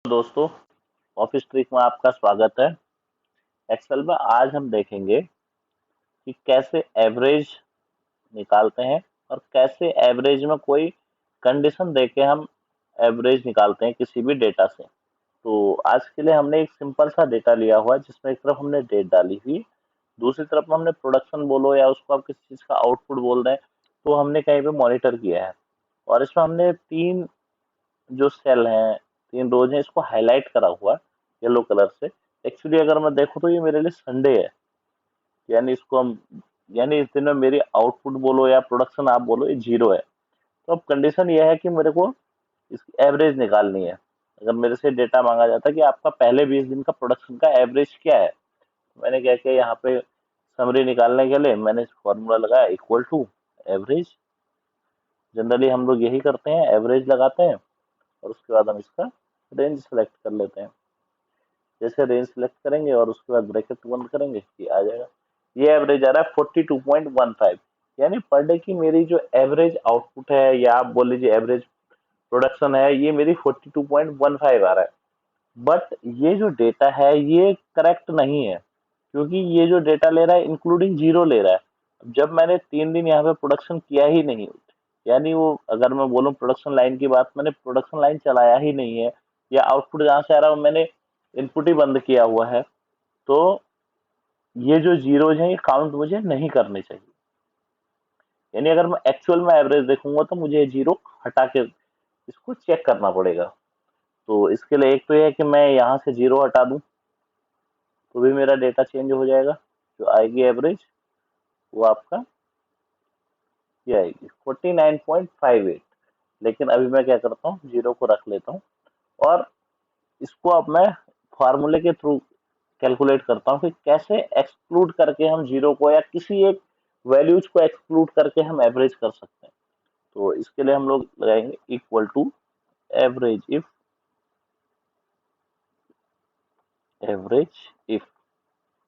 दोस्तों, office trick में आपका स्वागत है। एक्सेल में आज हम देखेंगे कि कैसे एवरेज निकालते हैं और कैसे एवरेज में कोई कंडीशन देके हम एवरेज निकालते हैं किसी भी डेटा से। तो आज के लिए हमने एक सिंपल सा डेटा लिया हुआ है जिसमें एक तरफ हमने डेट डाली हुई, दूसरी तरफ में हमने प्रोडक्शन बोलो या उसको आप किसी चीज का आउटपुट बोल रहे हैं, तो हमने कहीं पे मॉनिटर किया है। और इसमें हमने तीन जो सेल हैं, तीन रोज हैं, इसको हाईलाइट करा हुआ येलो कलर से। एक्चुअली अगर मैं देखूँ तो ये मेरे लिए संडे है, यानी इसको हम यानी इस दिन में मेरी आउटपुट बोलो या प्रोडक्शन आप बोलो ये जीरो है। तो अब कंडीशन ये है कि मेरे को इसकी एवरेज निकालनी है। अगर मेरे से डेटा मांगा जाता है कि आपका पहले 20 दिन का प्रोडक्शन का एवरेज क्या है, तो मैंने क्या किया, यहाँ पे समरी निकालने के लिए मैंने फॉर्मूला लगाया इक्वल टू एवरेज। जनरली हम लोग यही करते हैं, एवरेज लगाते हैं और उसके बाद हम इसका रेंज सेलेक्ट कर लेते हैं। जैसे रेंज सेलेक्ट करेंगे और उसके बाद ब्रैकेट बंद करेंगे, ये आ जाएगा। ये एवरेज आ रहा है 42.15, यानी पर डे की मेरी जो एवरेज आउटपुट है या आप बोल लीजिए एवरेज प्रोडक्शन है, ये मेरी 42.15 आ रहा है। बट ये जो डेटा है ये करेक्ट नहीं है, क्योंकि ये जो डेटा ले रहा है इंक्लूडिंग जीरो ले रहा है। अब जब मैंने 3 दिन यहाँ पे प्रोडक्शन किया ही नहीं, यानी वो अगर मैं बोलूँ प्रोडक्शन लाइन की बात, मैंने प्रोडक्शन लाइन चलाया ही नहीं है, या आउटपुट जहाँ से आ रहा है मैंने इनपुट ही बंद किया हुआ है, तो ये जो जीरोज हैं ये काउंट मुझे नहीं करने चाहिए। यानी अगर मैं एक्चुअल में एवरेज देखूंगा तो मुझे जीरो हटा के इसको चेक करना पड़ेगा। तो इसके लिए एक तो ये है कि मैं यहाँ से जीरो हटा दूं तो भी मेरा डेटा चेंज हो जाएगा। जो आएगी एवरेज वो आपका ये आएगी 49.58। लेकिन अभी मैं क्या करता हूँ, जीरो को रख लेता हूँ और इसको अब मैं फार्मूले के थ्रू कैलकुलेट करता हूँ कि कैसे एक्सक्लूड करके हम जीरो को या किसी एक वैल्यूज को एक्सक्लूड करके हम एवरेज कर सकते हैं। तो इसके लिए हम लोग लगाएंगे equal to average if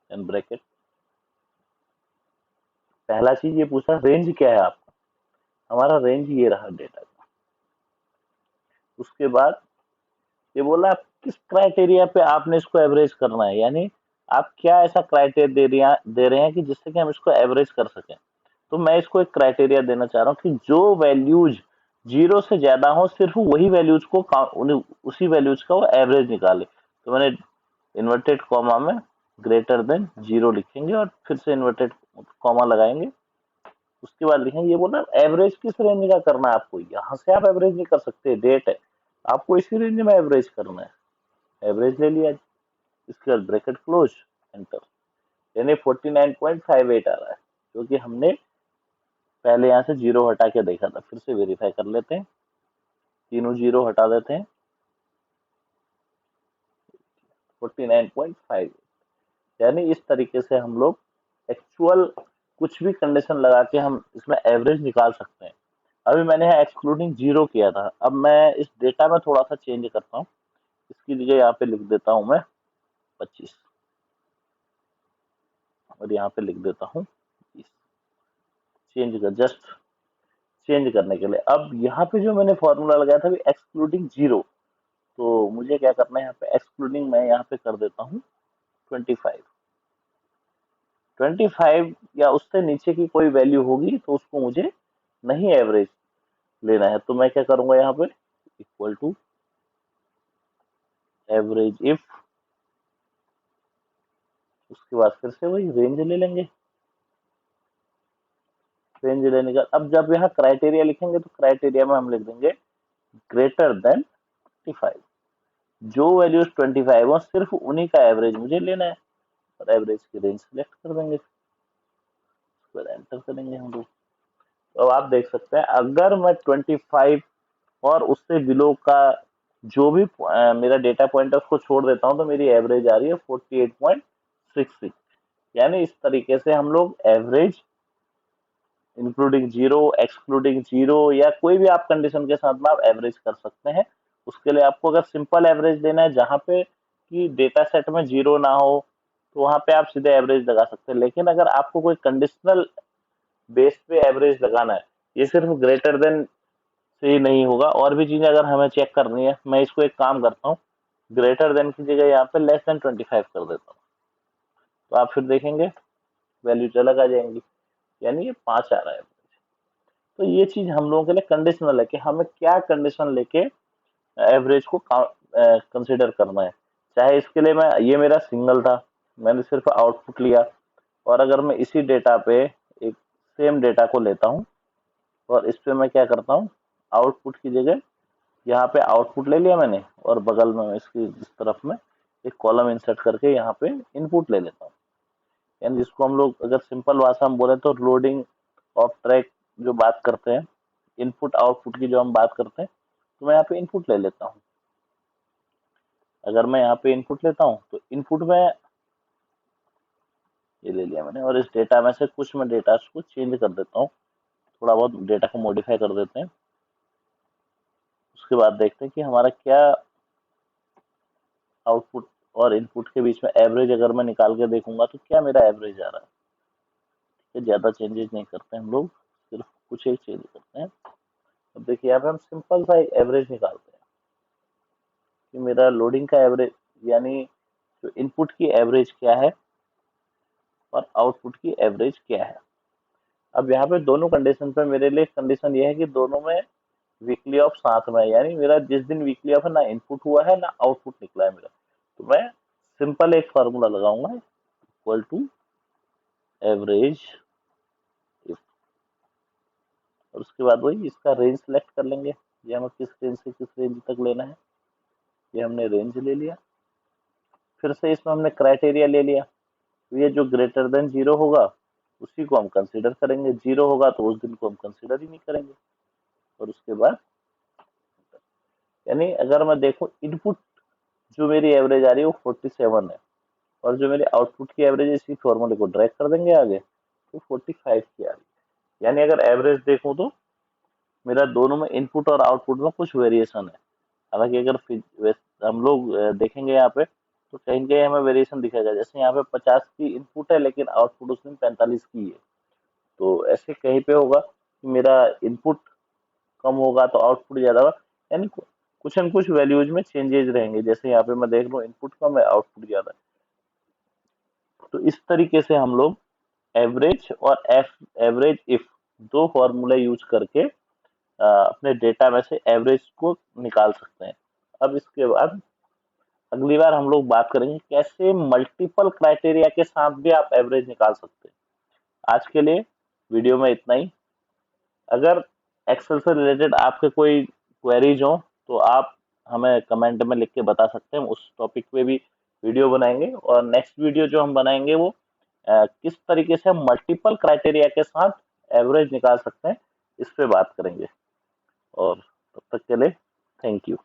and bracket. पहला चीज ये पूछा रेंज क्या है आपका, हमारा रेंज ये रहा डेटा का। उसके बाद ये बोला आप किस क्राइटेरिया पे आपने इसको एवरेज करना है, यानी आप क्या ऐसा क्राइटेरिया दे रहे हैं कि जिससे कि हम इसको एवरेज कर सकें। तो मैं इसको एक क्राइटेरिया देना चाह रहा हूँ कि जो वैल्यूज जीरो से ज्यादा हो सिर्फ वही वैल्यूज को उसी वैल्यूज का वो एवरेज निकाले। तो मैंने इन्वर्टेड कॉमा में ग्रेटर देन जीरो लिखेंगे और फिर से इन्वर्टेड कॉमा लगाएंगे। उसके बाद लिखेंगे, ये बोला एवरेज किस रेंज का करना है आपको, यहाँ से आप एवरेज नहीं कर सकते, डेट है, आपको इसी रेंज में एवरेज करना है। एवरेज ले लिया, इसके बाद ब्रैकेट क्लोज, एंटर। यानी 49.58 आ रहा है, क्योंकि हमने पहले यहाँ से जीरो हटा के देखा था। फिर से वेरीफाई कर लेते हैं, तीनों जीरो हटा देते हैं, 49.58। यानी इस तरीके से हम लोग एक्चुअल कुछ भी कंडीशन लगा के हम इसमें एवरेज निकाल सकते हैं। अभी मैंने यहाँ एक्सक्लूडिंग जीरो किया था, अब मैं इस डेटा में थोड़ा सा चेंज करता हूँ। इसकी जगह यहाँ पे लिख देता हूँ मैं 25 और यहाँ पे लिख देता हूँ 20। चेंज कर, जस्ट चेंज करने के लिए। अब यहाँ पे जो मैंने फॉर्मूला लगाया था एक्सक्लूडिंग जीरो, तो मुझे क्या करना है, यहाँ पे एक्सक्लूडिंग मैं यहाँ पे कर देता हूँ 25। 25 या उससे नीचे की कोई वैल्यू होगी तो उसको मुझे नहीं एवरेज लेना है। तो मैं क्या करूंगा, यहाँ पे इक्वल टू एवरेज इफ, उसके बाद फिर से वही रेंज ले लेंगे। रेंज लेने का अब जब यहाँ क्राइटेरिया लिखेंगे तो क्राइटेरिया में हम लिख देंगे ग्रेटर देन 25। जो वैल्यूज 25 हो सिर्फ उन्हीं का एवरेज मुझे लेना है और एवरेज की रेंज सिलेक्ट कर देंगे, फिर एंटर करेंगे हम लोग। तो अब आप देख सकते हैं अगर मैं 25 और उससे बिलो का जो भी मेरा डेटा पॉइंट है उसको छोड़ देता हूं तो मेरी एवरेज आ रही है 48.66। यानी इस तरीके से हम लोग average including zero, excluding zero या कोई भी आप कंडीशन के साथ में आप एवरेज कर सकते हैं। उसके लिए आपको अगर सिंपल एवरेज देना है जहां पे कि डेटा सेट में जीरो ना हो, तो वहां पे आप सीधे एवरेज लगा सकते हैं। लेकिन अगर आपको कोई कंडीशनल बेस पे एवरेज लगाना है, ये सिर्फ ग्रेटर देन से ही नहीं होगा, और भी चीजें अगर हमें चेक करनी है, मैं इसको एक काम करता हूँ, ग्रेटर देन की जगह यहाँ पे लेस देन 25 कर देता हूँ, तो आप फिर देखेंगे वैल्यूज अलग आ जाएंगी, यानी ये 5 आ रहा है। तो ये चीज हम लोगों के लिए कंडीशनल है कि हमें क्या कंडीशन लेके एवरेज को कंसिडर करना है। चाहे इसके लिए मैं, ये मेरा सिंगल था, मैंने सिर्फ आउटपुट लिया, और अगर मैं इसी डेटा पे एक सेम डेटा को लेता हूँ और इस पे मैं क्या करता हूँ, आउटपुट की जगह यहाँ पे आउटपुट ले लिया मैंने, और बगल में इसकी इस तरफ में एक कॉलम इंसर्ट करके यहाँ पे इनपुट ले लेता हूँ। यानी जिसको हम लोग अगर सिंपल भाषा में बोले तो लोडिंग ऑफ ट्रैक जो बात करते हैं, इनपुट आउटपुट की जो हम बात करते हैं, तो मैं यहाँ पे इनपुट ले लेता हूँ। अगर मैं यहाँ पे इनपुट लेता हूँ तो इनपुट में ये ले लिया मैंने, और इस डेटा में से कुछ मैं डेटा को चेंज कर देता हूँ, थोड़ा बहुत डेटा को मॉडिफाई कर देते हैं। उसके बाद देखते हैं कि हमारा क्या आउटपुट और इनपुट के बीच में एवरेज अगर मैं निकाल के देखूंगा तो क्या मेरा एवरेज आ रहा है। तो ज़्यादा चेंजेस नहीं करते हम लोग, सिर्फ कुछ एक चेंज करते हैं। अब देखिए यहाँ पे हम सिंपल सा एक एवरेज निकालते हैं कि मेरा लोडिंग का एवरेज, यानी जो इनपुट की एवरेज क्या है और आउटपुट की एवरेज क्या है। अब यहाँ पे दोनों कंडीशन पे मेरे लिए कंडीशन ये है कि दोनों में वीकली ऑफ साथ में है, यानी मेरा जिस दिन वीकली ऑफ है ना इनपुट हुआ है ना आउटपुट निकला है मेरा, तो मैं सिंपल एक फार्मूला लगाऊंगा, इक्वल टू एवरेज इफ, और उसके बाद वही इसका रेंज सेलेक्ट कर लेंगे, ये हमें किस रेंज से किस रेंज तक लेना है, ये हमने रेंज ले लिया। फिर से इसमें हमने क्राइटेरिया ले लिया, तो ये जो ग्रेटर देन 0 होगा उसी को हम कंसीडर करेंगे, 0 होगा तो उस दिन को हम कंसीडर ही नहीं करेंगे। और उसके बाद यानी अगर मैं देखूं इनपुट जो मेरी एवरेज आ रही है वो 47 है, और जो मेरी आउटपुट की एवरेज है इसी फॉर्मूले को ड्रैग कर देंगे आगे तो 45 की आ रही है। यानी अगर एवरेज देखूं तो मेरा दोनों में इनपुट और आउटपुट में कुछ वेरिएशन है। हालांकि अगर हम लोग देखेंगे यहाँ पे तो कहीं कहीं हमें वेरिएशन दिखेगा, जैसे यहाँ पे 50 की इनपुट है लेकिन आउटपुट उसमें 45 की है, तो ऐसे कहीं पे होगा कि मेरा इनपुट कम होगा तो आउटपुट ज्यादा होगा, यानी कुछ न कुछ वैल्यूज में चेंजेस रहेंगे। जैसे यहाँ पे मैं देख लूँ इनपुट कम है आउटपुट ज्यादा है, तो इस तरीके से हम लोग एवरेज और एवरेज इफ दो फॉर्मूले यूज करके अपने डेटा में से एवरेज को निकाल सकते हैं। अब इसके बाद अगली बार हम लोग बात करेंगे कैसे मल्टीपल क्राइटेरिया के साथ भी आप एवरेज निकाल सकते हैं। आज के लिए वीडियो में इतना ही। अगर एक्सेल से रिलेटेड आपके कोई क्वेरीज हो तो आप हमें कमेंट में लिख के बता सकते हैं, उस टॉपिक पे भी वीडियो बनाएंगे। और नेक्स्ट वीडियो जो हम बनाएंगे वो किस तरीके से हम मल्टीपल क्राइटेरिया के साथ एवरेज निकाल सकते हैं, इस पे बात करेंगे। और तब तक के लिए थैंक यू।